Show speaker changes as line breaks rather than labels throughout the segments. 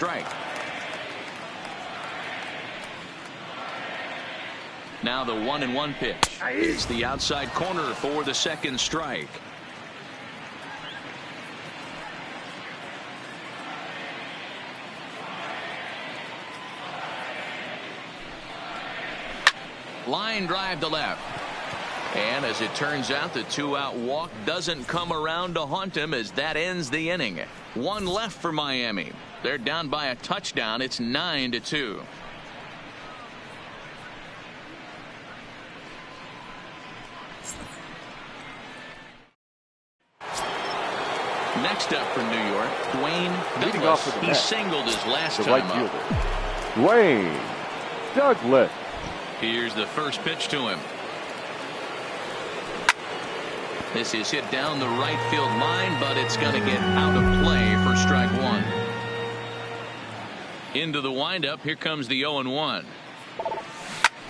strike. Now the 1-1 pitch. It's the outside corner for the second strike. Line drive to left. And as it turns out, the 2-out walk doesn't come around to haunt him as that ends the inning. One left for Miami. They're down by a touchdown. It's 9-2. Next up for New York, Dwayne Douglas. He singled his last time up.
Dwayne Douglas.
Here's the first pitch to him. This is hit down the right field line, but it's going to get out of play for strike one. Into the windup. Here comes the 0-1.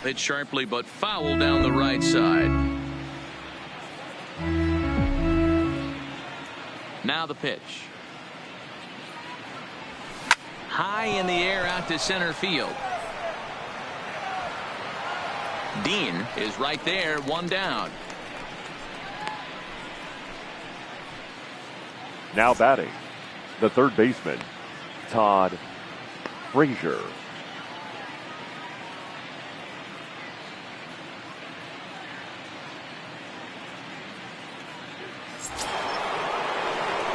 Hit sharply but foul down the right side. Now the pitch. High in the air out to center field. Dean is right there, one down.
Now batting, the third baseman, Todd Frazier.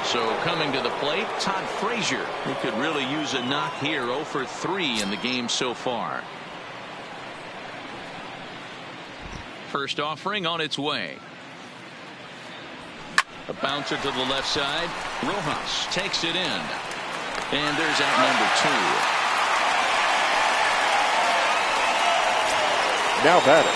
So coming to the plate, Todd Frazier, who could really use a knock here. 0 for 3 in the game so far. First offering on its way. A bouncer to the left side. Rojas takes it in. And there's out number 2.
Now batting,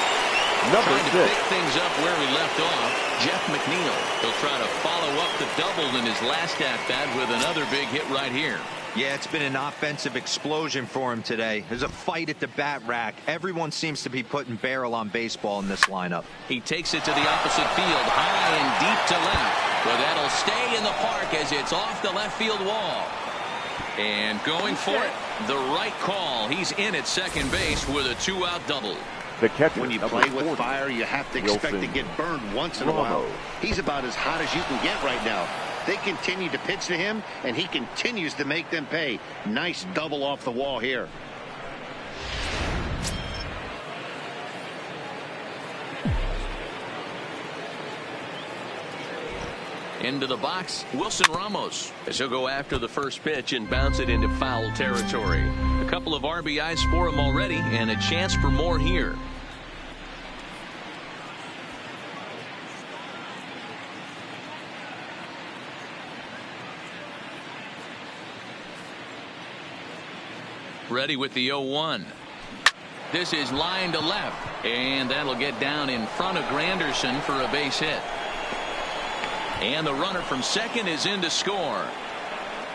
number 6.
Trying to pick things up where we left off, Jeff McNeil. He'll try to follow up the double in his last at-bat with another big hit right here.
Yeah, it's been an offensive explosion for him today. There's a fight at the bat rack. Everyone seems to be putting barrel on baseball in this lineup.
He takes it to the opposite field, high and deep to left. But that'll stay in the park as it's off the left field wall. And going for it, the right call. He's in at second base with a 2-out double.
The catcher,
when you play with fire, you have to expect to get burned once in a while. He's about as hot as you can get right now. They continue to pitch to him, and he continues to make them pay. Nice double off the wall here.
Into the box, Wilson Ramos, as he'll go after the first pitch and bounce it into foul territory. A couple of RBIs for him already, and a chance for more here. Ready with the 0-1. This is line to left, and that'll get down in front of Granderson for a base hit. And the runner from second is in to score.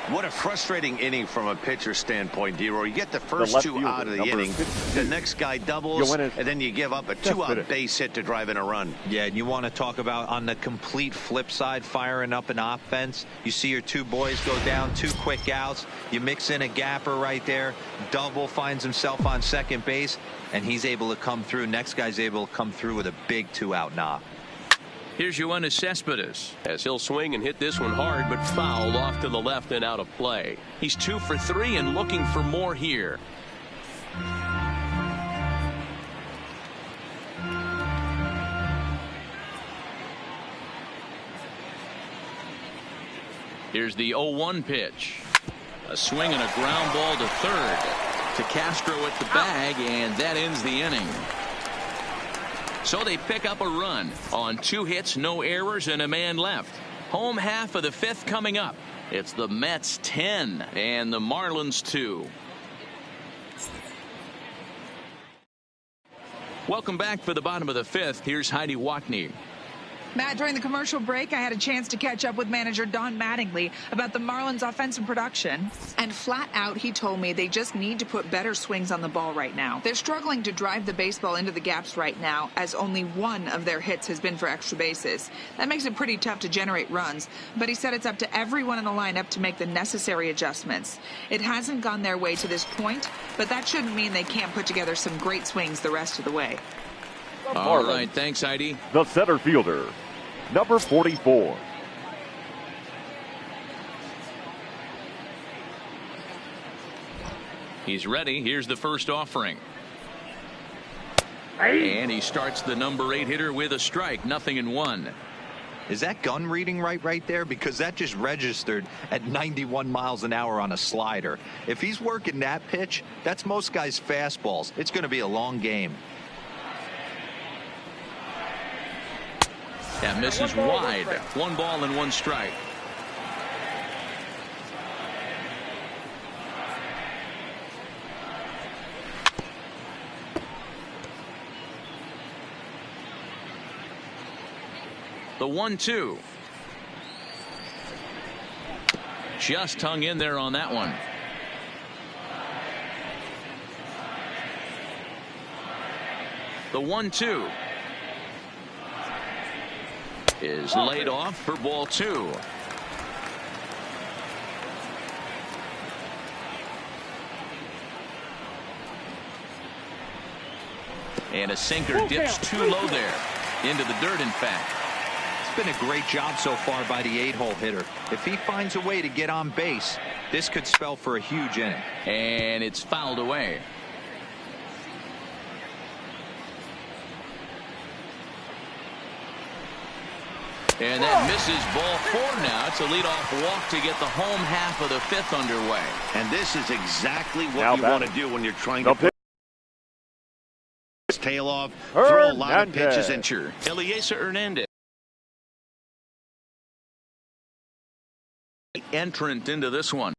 What a frustrating inning from a pitcher standpoint, D-Roy. You get the first 2 out of the inning. The next guy doubles, and then you give up a 2-out base hit to drive in a run. Yeah, and you want to talk about on the complete flip side, firing up an offense. You see your 2 boys go down, 2 quick outs. You mix in a gapper right there. Double finds himself on second base, and he's able to come through. Next guy's able to come through with a big 2-out knock.
Here's Yoenis Cespedes as he'll swing and hit this one hard, but fouled off to the left and out of play. He's 2 for 3 and looking for more here. Here's the 0-1 pitch. A swing and a ground ball to third. To Castro at the bag, and that ends the inning. So they pick up a run on 2 hits, no errors, and a man left. Home half of the 5th coming up. It's the Mets 10 and the Marlins 2. Welcome back for the bottom of the 5th. Here's Heidi Watney.
Matt, during the commercial break, I had a chance to catch up with manager Don Mattingly about the Marlins' offensive production. And flat out, he told me they just need to put better swings on the ball right now. They're struggling to drive the baseball into the gaps right now, as only one of their hits has been for extra bases. That makes it pretty tough to generate runs, but he said it's up to everyone in the lineup to make the necessary adjustments. It hasn't gone their way to this point, but that shouldn't mean they can't put together some great swings the rest of the way.
All right, thanks, Heidi.
The center fielder, number 44.
He's ready. Here's the first offering. And he starts the number 8 hitter with a strike. 0-1.
Is that gun reading right there? Because that just registered at 91 miles an hour on a slider. If he's working that pitch, that's most guys' fastballs. It's going to be a long game.
That misses wide. 1 ball and 1 strike. The 1-2. Just hung in there on that one. The 1-2 is laid off for ball 2. And a sinker dips too low there. Into the dirt, in fact.
It's been a great job so far by the 8-hole hitter. If he finds a way to get on base, this could spell for a huge inning.
And it's fouled away. And that misses ball 4 now. It's a leadoff walk to get the home half of the 5th underway.
And this is exactly what you want to do when you're trying to put his tail off, throw a lot of pitches and
Eliezer Hernandez. Entrant into this one.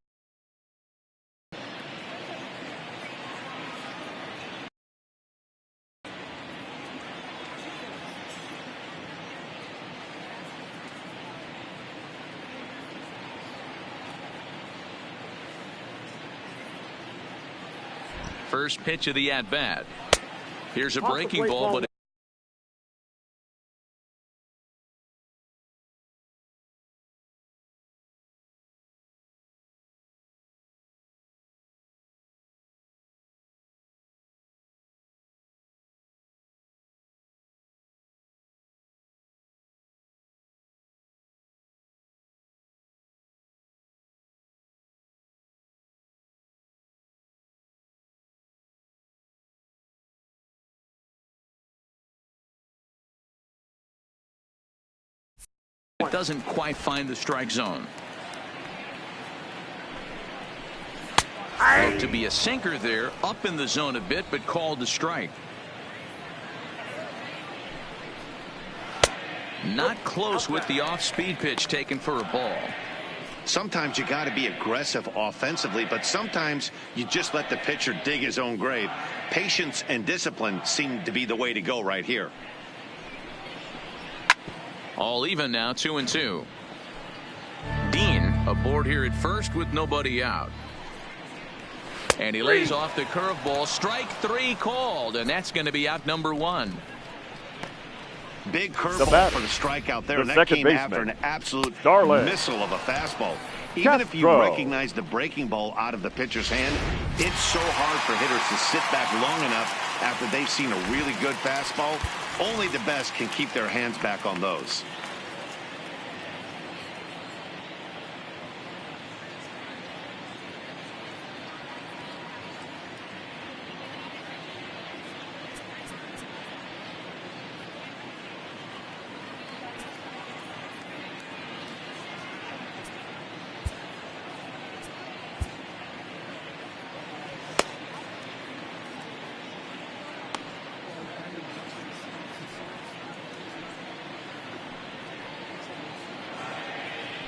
First pitch of the at-bat. Here's a breaking ball, but it doesn't quite find the strike zone. To be a sinker there, up in the zone a bit, but called a strike. Not close with the off-speed pitch taken for a ball.
Sometimes you got to be aggressive offensively, but sometimes you just let the pitcher dig his own grave. Patience and discipline seem to be the way to go right here.
All even now, 2-2. Dean aboard here at first with nobody out. And he lays off the curveball. Strike 3 called, and that's going to be out number 1.
Big curveball for the strikeout there, and that came after an absolute missile of a fastball. Even if you recognize the breaking ball out of the pitcher's hand, it's so hard for hitters to sit back long enough after they've seen a really good fastball. Only the best can keep their hands back on those.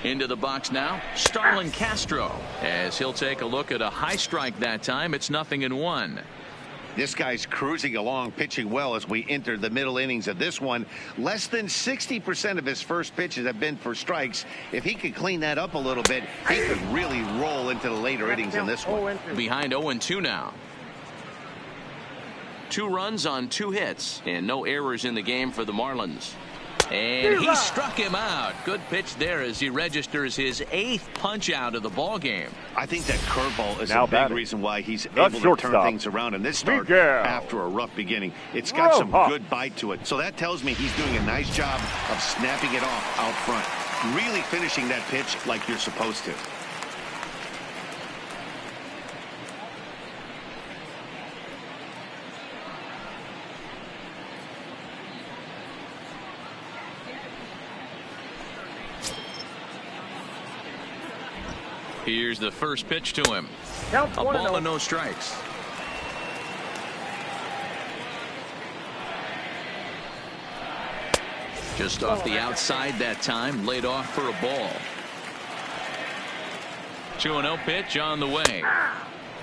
Into the box now, Starlin Castro, as he'll take a look at a high strike that time. It's 0-1.
This guy's cruising along, pitching well as we enter the middle innings of this one. Less than 60% of his first pitches have been for strikes. If he could clean that up a little bit, he could really roll into the later innings in this one.
Behind 0-2 now. 2 runs on 2 hits and no errors in the game for the Marlins. And he struck him out. Good pitch there as he registers his 8th punch out of the ball game.
I think that curveball is a big reason why he's able to turn things around in this start after a rough beginning. It's got some good bite to it. So that tells me he's doing a nice job of snapping it off out front. Really finishing that pitch like you're supposed to.
Here's the first pitch to him. A ball and no strikes. Just off the outside that time, laid off for a ball. 2-0 pitch on the way.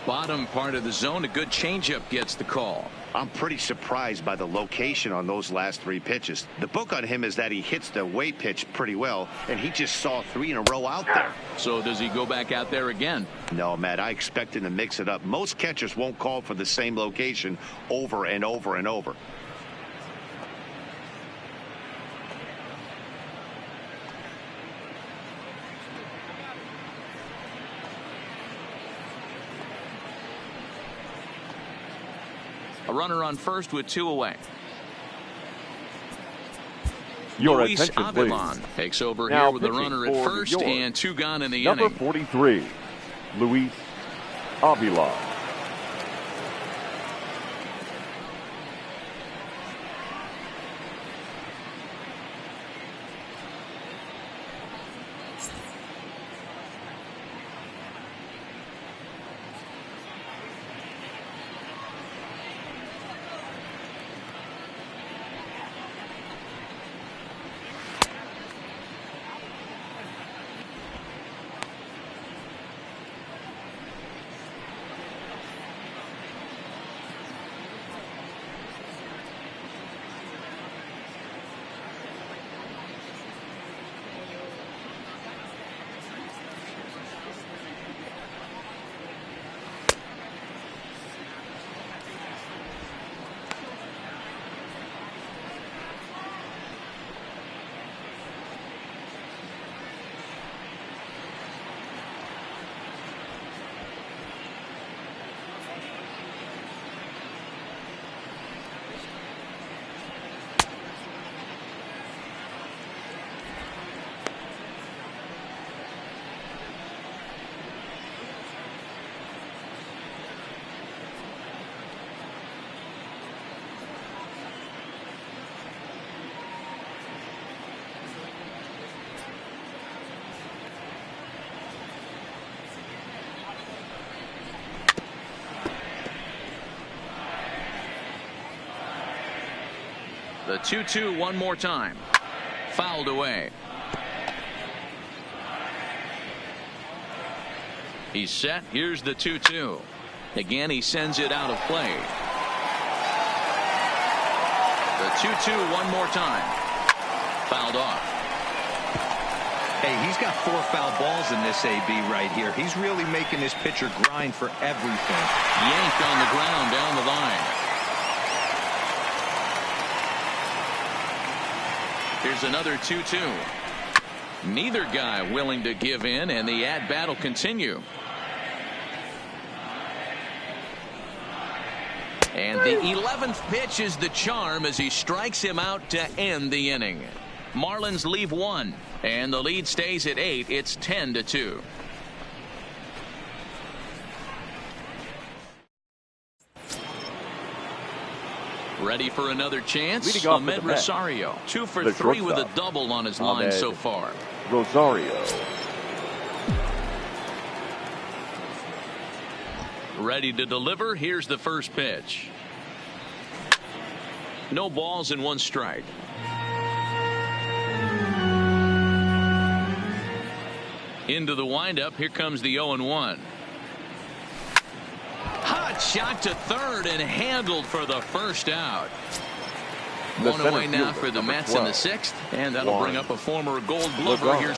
Bottom part of the zone, a good changeup gets the call.
I'm pretty surprised by the location on those last 3 pitches. The book on him is that he hits the away pitch pretty well, and he just saw 3 in a row out there.
So does he go back out there again?
No, Matt, I expect him to mix it up. Most catchers won't call for the same location over and over and over.
A runner on first with 2 away.
Your
Luis
attention,
Avilan
please.
takes over
Now
here with the runner at first and 2 gone in the inning.
Number 43, Luis Avilan.
The 2-2 one more time. Fouled away. He's set. Here's the 2-2. Again, he sends it out of play. The 2-2 one more time. Fouled off.
Hey, he's got 4 foul balls in this AB right here. He's really making this pitcher grind for everything.
Yanked on the ground down the line. Here's another 2-2. Neither guy willing to give in, and the at-bat will continue. And the 11th pitch is the charm as he strikes him out to end the inning. Marlins leave 1, and the lead stays at 8. It's 10-2. Ready for another chance? Ahmed Rosario, 2 for 3 with a double on his line so far.
Rosario.
Ready to deliver. Here's the first pitch. No balls and 1 strike. Into the windup. Here comes the 0-1. Hot That shot to third and handled for the first out. One away now for the Mets in the 6th, and that'll bring up a former Gold Glover here.